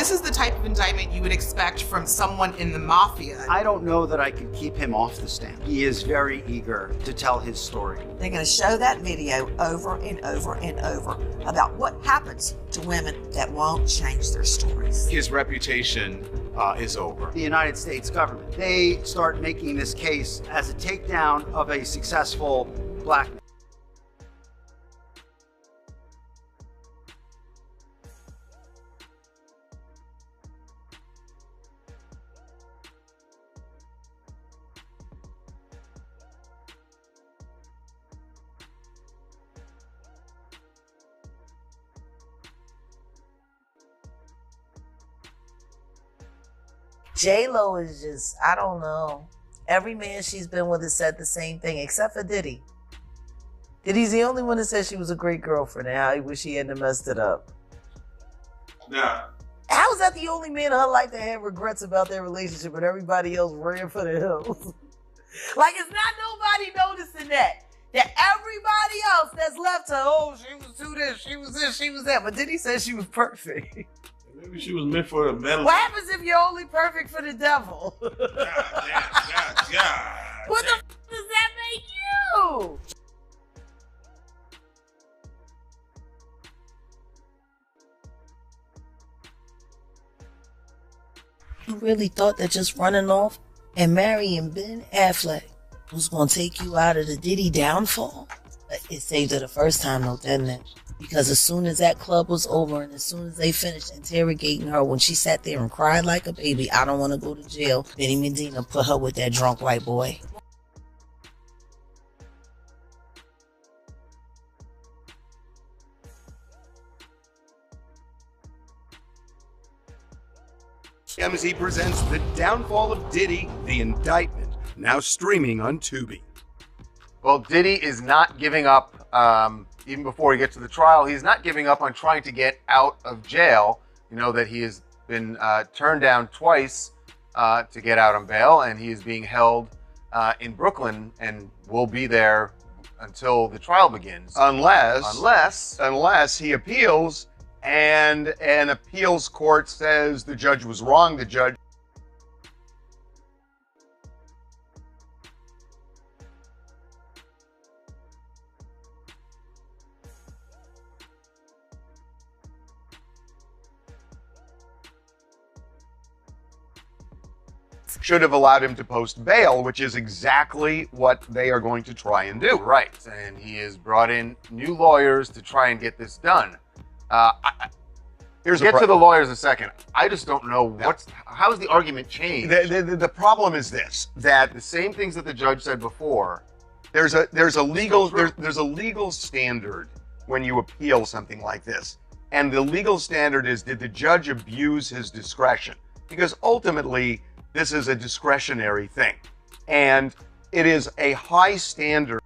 This is the type of indictment you would expect from someone in the mafia. I don't know that I could keep him off the stand. He is very eager to tell his story. They're going to show that video over and over and over about what happens to women that won't change their stories. His reputation is over. The United States government, they start making this case as a takedown of a successful black man. J-Lo is just, I don't know. Every man she's been with has said the same thing, except for Diddy. Diddy's the only one that said she was a great girlfriend and how he wish he hadn't messed it up. Yeah. How is that the only man in her life that had regrets about their relationship and everybody else ran for the hills? Like, it's not nobody noticing that. That everybody else that's left her, oh, she was too this, she was this, she was that. But Diddy said she was perfect. Maybe she was meant for the medal. What happens if you're only perfect for the devil? God. What the f does that make you? You really thought that just running off and marrying Ben Affleck was going to take you out of the Diddy downfall? It saved her the first time, though, didn't it? Because as soon as that club was over and as soon as they finished interrogating her, when she sat there and cried like a baby, I don't want to go to jail, Benny Medina put her with that drunk white boy. TMZ presents The Downfall of Diddy, The Indictment, now streaming on Tubi. Well, Diddy is not giving up, even before he gets to the trial, he's not giving up on trying to get out of jail. You know that he has been turned down twice to get out on bail, and he is being held in Brooklyn and will be there until the trial begins. Unless he appeals and an appeals court says the judge was wrong, the judge should have allowed him to post bail, which is exactly what they are going to try and do. Right, and he has brought in new lawyers to try and get this done. We'll get to the lawyers in a second. I just don't know how has the argument changed? The problem is this, that The same things that the judge said before. there's a legal standard when you appeal something like this. And the legal standard is, did the judge abuse his discretion? Because ultimately, this is a discretionary thing. And it is a high standard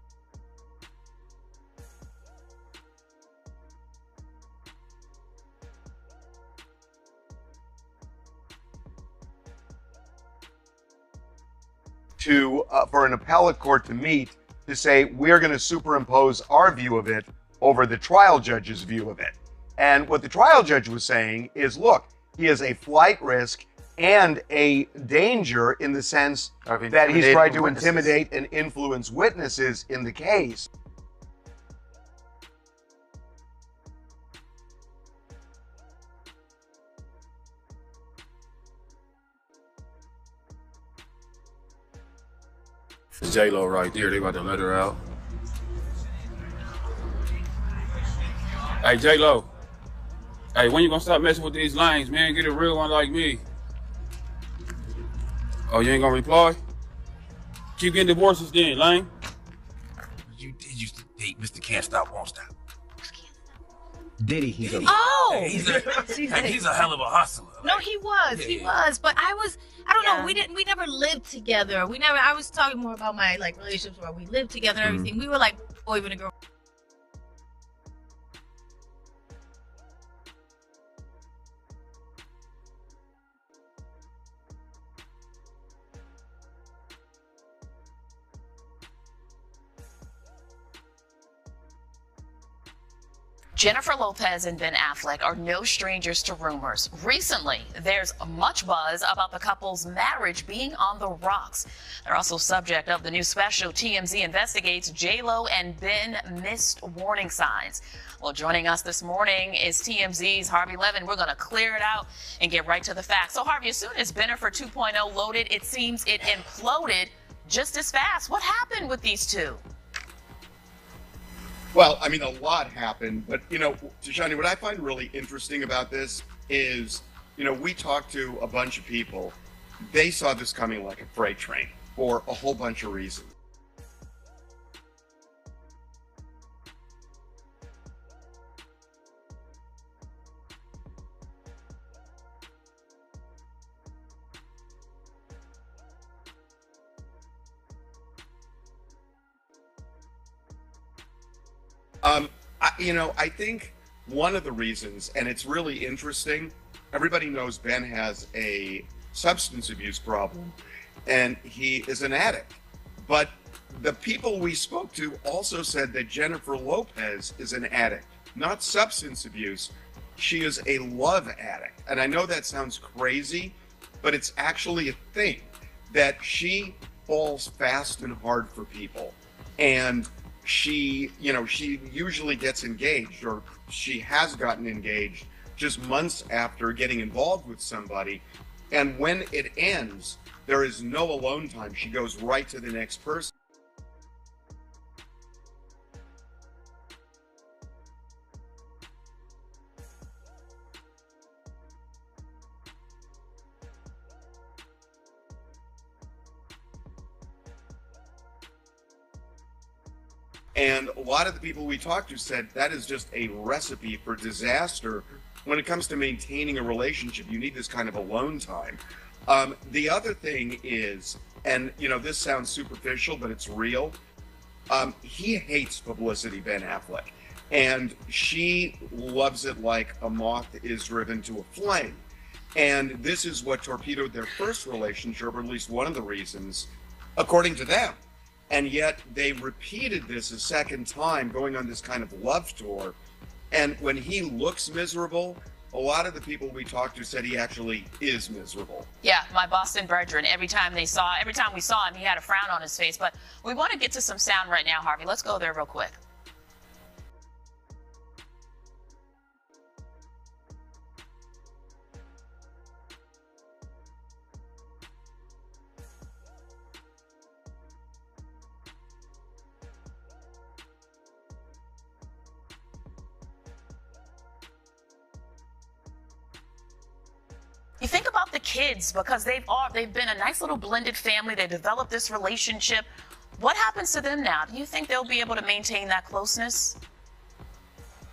for an appellate court to meet to say, we're going to superimpose our view of it over the trial judge's view of it. And what the trial judge was saying is, look, he is a flight risk and a danger in the sense that he's tried to intimidate and influence witnesses in the case. It's J-Lo right there. They about to let her out. Hey, J-Lo. Hey, when you gonna stop messing with these lines, man? Get a real one like me. Oh, you ain't gonna reply? Keep getting divorces then, Lane. You did used to date Mr. Can't Stop, Won't Stop. Diddy, he's a he's a hell of a hustler. No, he was. He was. But I don't know, we never lived together. I was talking more about my relationships where we lived together and everything. We were like boyfriend and girl. Jennifer Lopez and Ben Affleck are no strangers to rumors. Recently, there's much buzz about the couple's marriage being on the rocks. They're also subject of the new special TMZ investigates J-Lo and Ben missed warning signs. Well, joining us this morning is TMZ's Harvey Levin. We're going to clear it out and get right to the facts. So, Harvey, as soon as Bennifer 2.0 loaded, it seems it imploded just as fast. What happened with these two? Well, I mean, a lot happened, but, Tashani, what I find really interesting about this is, we talked to a bunch of people. They saw this coming like a freight train for a whole bunch of reasons. I think one of the reasons, and it's really interesting, everybody knows Ben has a substance abuse problem and he is an addict. But the people we spoke to also said that Jennifer Lopez is an addict, not substance abuse. She is a love addict. And I know that sounds crazy, but it's actually a thing that she falls fast and hard for people. And she usually gets engaged, or she has gotten engaged just months after getting involved with somebody. And when it ends, there is no alone time. She goes right to the next person. And a lot of the people we talked to said that is just a recipe for disaster. When it comes to maintaining a relationship, you need this kind of alone time. The other thing is, and this sounds superficial, but it's real. He hates publicity, Ben Affleck, and she loves it like a moth is driven to a flame. And this is what torpedoed their first relationship, or at least one of the reasons, according to them. And yet they repeated this a second time, going on this kind of love tour. And when he looks miserable, a lot of the people we talked to said he actually is miserable. Yeah, my Boston brethren, every time we saw him, he had a frown on his face. But we want to get to some sound right now, Harvey. Let's go there real quick. You think about the kids, because they've been a nice little blended family. They developed this relationship. What happens to them now? Do you think they'll be able to maintain that closeness?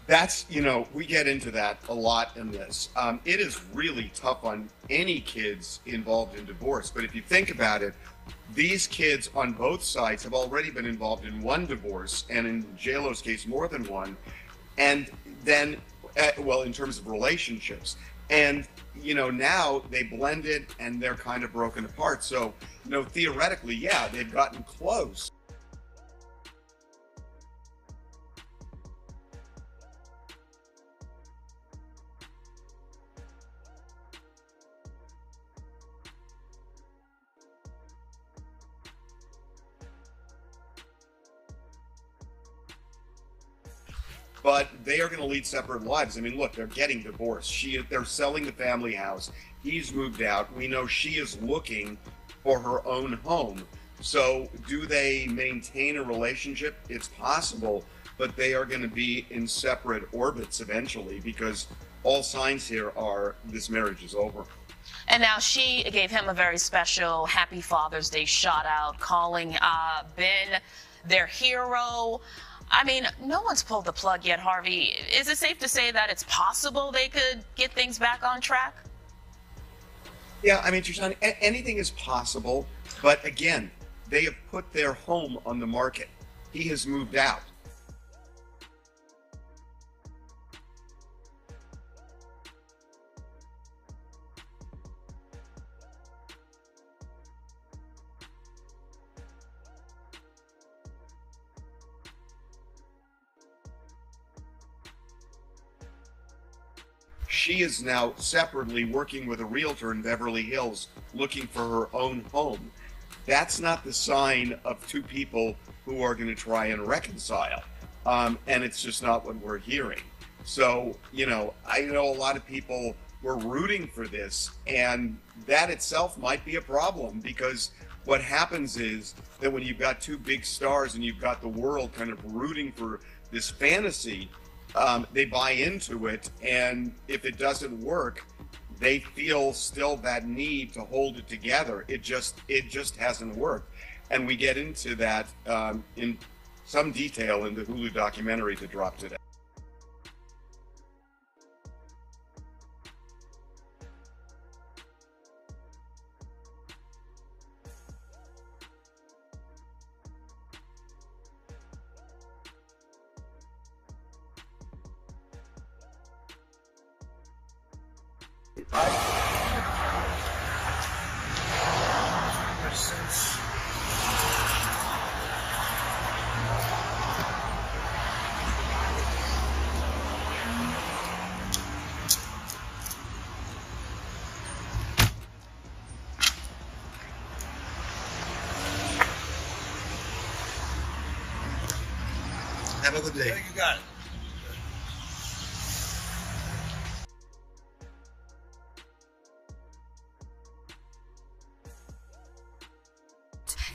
That's, we get into that a lot in this. It is really tough on any kids involved in divorce. But if you think about it, these kids on both sides have already been involved in one divorce, and in J-Lo's case, more than one. And then, in terms of relationships. And, now they blended and they're kind of broken apart. So, theoretically, yeah, they've gotten close. But they are going to lead separate lives. I mean, look, they're getting divorced. They're selling the family house. He's moved out. We know she is looking for her own home. So do they maintain a relationship? It's possible, but they are going to be in separate orbits eventually, because all signs here are this marriage is over. And now she gave him a very special Happy Father's Day shout out, calling Ben their hero. I mean, no one's pulled the plug yet, Harvey. Is it safe to say that it's possible they could get things back on track? Yeah, I mean, Tashani, anything is possible. But again, they have put their home on the market. He has moved out. she is now separately working with a realtor in Beverly Hills looking for her own home. That's not the sign of two people who are going to try and reconcile. And it's just not what we're hearing. So, you know, I know a lot of people were rooting for this, and that itself might be a problem, because what happens is that when you've got two big stars and you've got the world kind of rooting for this fantasy, they buy into it, and if it doesn't work, they feel still that need to hold it together. It just hasn't worked. And we get into that in some detail in the Hulu documentary that dropped today. Have a good day. You got it.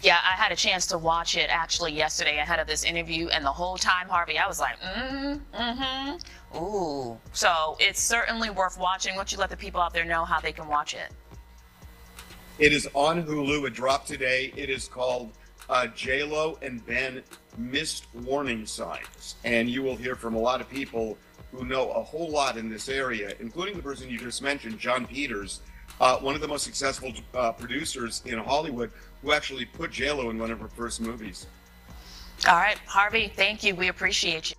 Yeah, I had a chance to watch it actually yesterday ahead of this interview, and the whole time, Harvey, I was like, ooh. So it's certainly worth watching. Why don't you let the people out there know how they can watch it? It is on Hulu. It dropped today. It is called J-Lo and Ben Missed Warning Signs. And you will hear from a lot of people who know a whole lot in this area, including the person you just mentioned, John Peters, one of the most successful producers in Hollywood, who actually put J-Lo in one of her first movies. All right, Harvey, thank you. We appreciate you.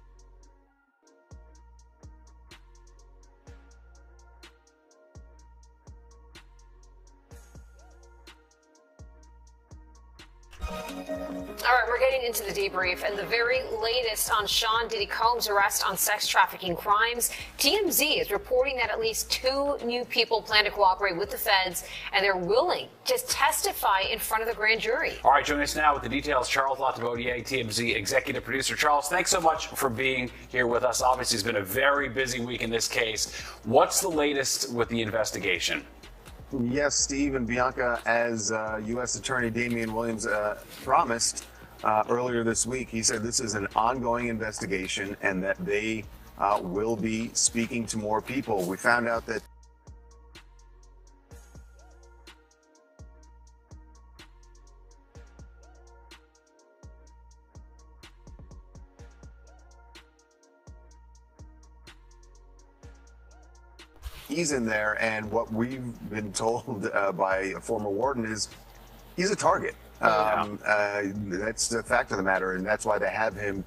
All right, we're getting into the debrief and the very latest on Sean Diddy Combs' arrest on sex trafficking crimes. TMZ is reporting that at least 2 new people plan to cooperate with the feds, and they're willing to testify in front of the grand jury. All right, joining us now with the details, Charles Latabodier, TMZ executive producer. Charles, thanks so much for being here with us. Obviously, it's been a very busy week in this case. What's the latest with the investigation? Yes, Steve and Bianca, as U.S. Attorney Damian Williams promised earlier this week, he said this is an ongoing investigation and that they will be speaking to more people. We found out that he's in there, and what we've been told by a former warden is he's a target. That's the fact of the matter, and that's why they have him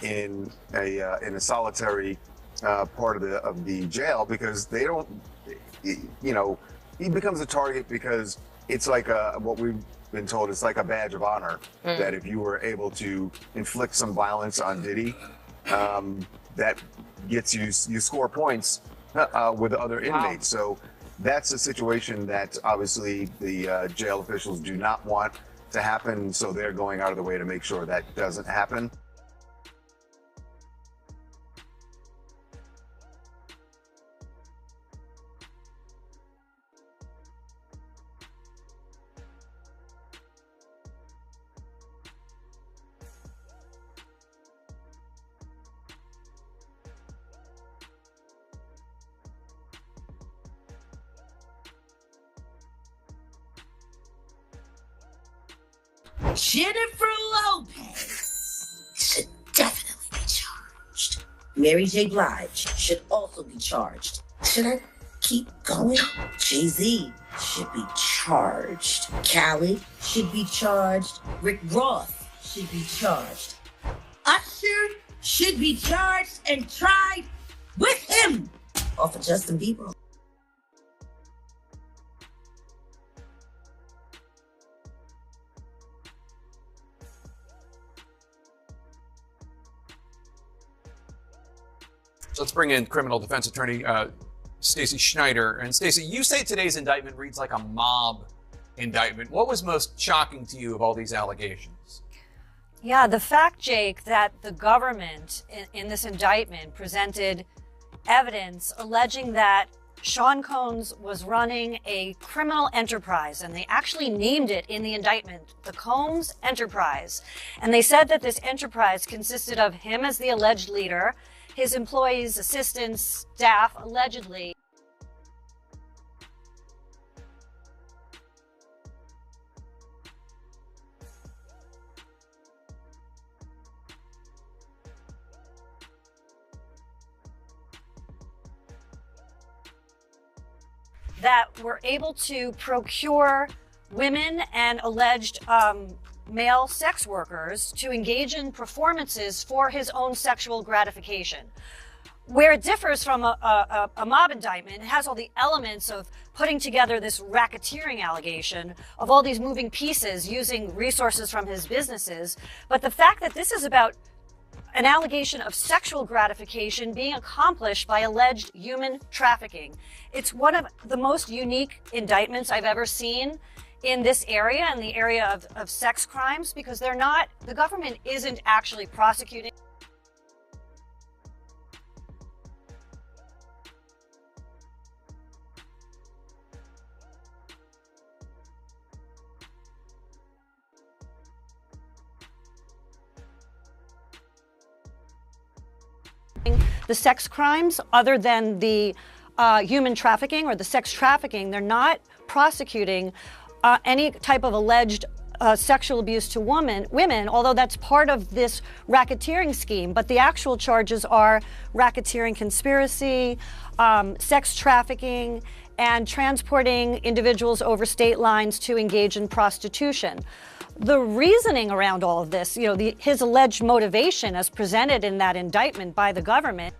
in a solitary part of the jail, because they don't, you know, he becomes a target because it's like what we've been told, it's like a badge of honor that if you were able to inflict some violence on Diddy, that gets you score points with other inmates. So that's a situation that obviously the jail officials do not want to happen. So they're going out of the way to make sure that doesn't happen. Jennifer Lopez should definitely be charged. Mary J. Blige should also be charged. Should I keep going? Jay-Z should be charged. Khaled should be charged. Rick Ross should be charged. Usher should be charged and tried with him off of Justin Bieber. So let's bring in criminal defense attorney Stacey Schneider. And Stacey, you say today's indictment reads like a mob indictment. What was most shocking to you of all these allegations? Yeah, the fact, Jake, that the government in this indictment presented evidence alleging that Sean Combs was running a criminal enterprise, and they actually named it in the indictment, the Combs Enterprise. And they said that this enterprise consisted of him as the alleged leader, his employees, assistants, staff, allegedly. That were able to procure women and alleged male sex workers to engage in performances for his own sexual gratification. Where it differs from a mob indictment, it has all the elements of putting together this racketeering allegation of all these moving pieces using resources from his businesses. But the fact that this is about an allegation of sexual gratification being accomplished by alleged human trafficking. It's one of the most unique indictments I've ever seen in this area, in the area of sex crimes, because the government isn't actually prosecuting. The sex crimes, other than the human trafficking or the sex trafficking, they're not prosecuting any type of alleged sexual abuse to women, although that's part of this racketeering scheme. But the actual charges are racketeering conspiracy, sex trafficking, and transporting individuals over state lines to engage in prostitution. The reasoning around all of this, his alleged motivation as presented in that indictment by the government,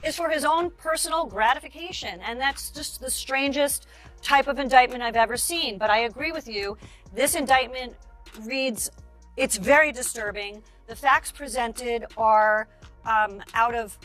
is for his own personal gratification. And that's just the strangest type of indictment I've ever seen. But I agree with you. This indictment reads, it's very disturbing. The facts presented are out of,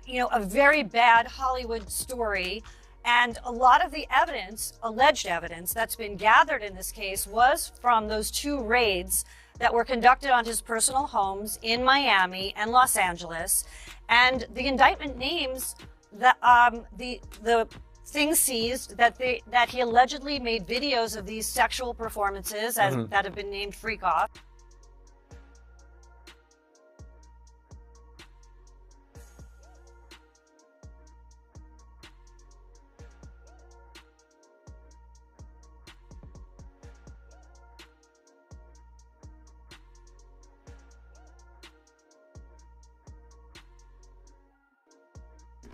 a very bad Hollywood story. And a lot of the evidence, alleged evidence, that's been gathered in this case was from those 2 raids that were conducted on his personal homes in Miami and Los Angeles. And the indictment names the things seized that he allegedly made videos of these sexual performances that have been named Freak Off.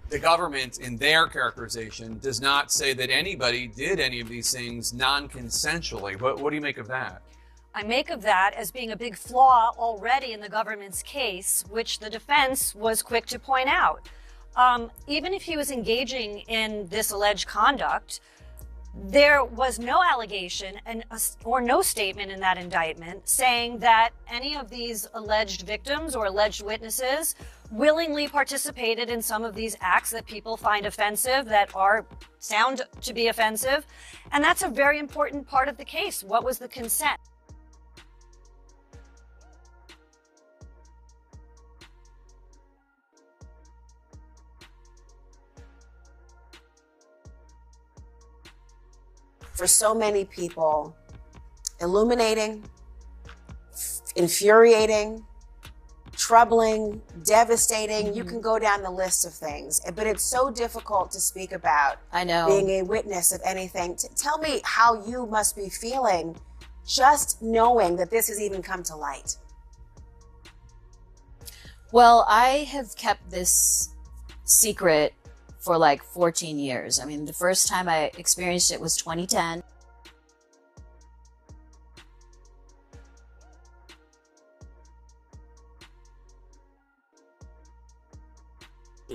The government, in their characterization, does not say that anybody did any of these things non-consensually. What do you make of that? I make of that as being a big flaw already in the government's case, which the defense was quick to point out. Even if he was engaging in this alleged conduct, there was no allegation or no statement in that indictment saying that any of these alleged victims or alleged witnesses willingly participated in some of these acts that people find offensive, that sound to be offensive. And that's a very important part of the case. What was the consent? For so many people, illuminating, infuriating, troubling, devastating. You can go down the list of things, but it's so difficult to speak about. I know. Being a witness of anything. Tell me how you must be feeling just knowing that this has even come to light. Well, I have kept this secret for like 14 years. I mean, the first time I experienced it was 2010.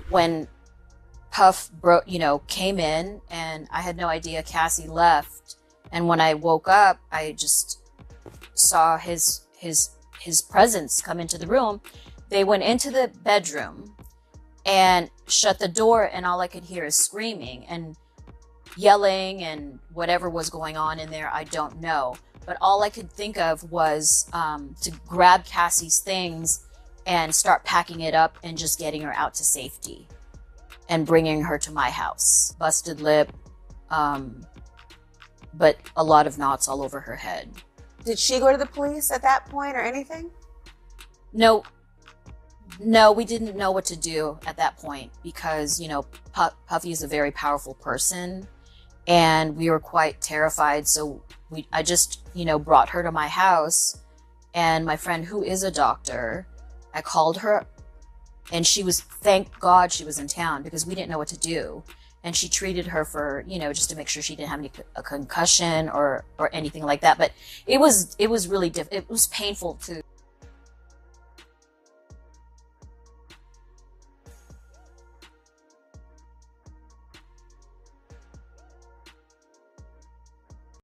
When Puff came in, and I had no idea Cassie left. And when I woke up, I just saw his presence come into the room. They went into the bedroom and shut the door, and all I could hear is screaming and yelling and whatever was going on in there, I don't know. But all I could think of was to grab Cassie's things and start packing it up and just getting her out to safety and bringing her to my house. Busted lip, but a lot of knots all over her head. Did she go to the police at that point or anything? No, we didn't know what to do at that point because, Puffy is a very powerful person and we were quite terrified. So I just, brought her to my house, and my friend who is a doctor, I called her, and thank God she was in town because we didn't know what to do. And she treated her for, just to make sure she didn't have a concussion or anything like that. But it was really it was painful to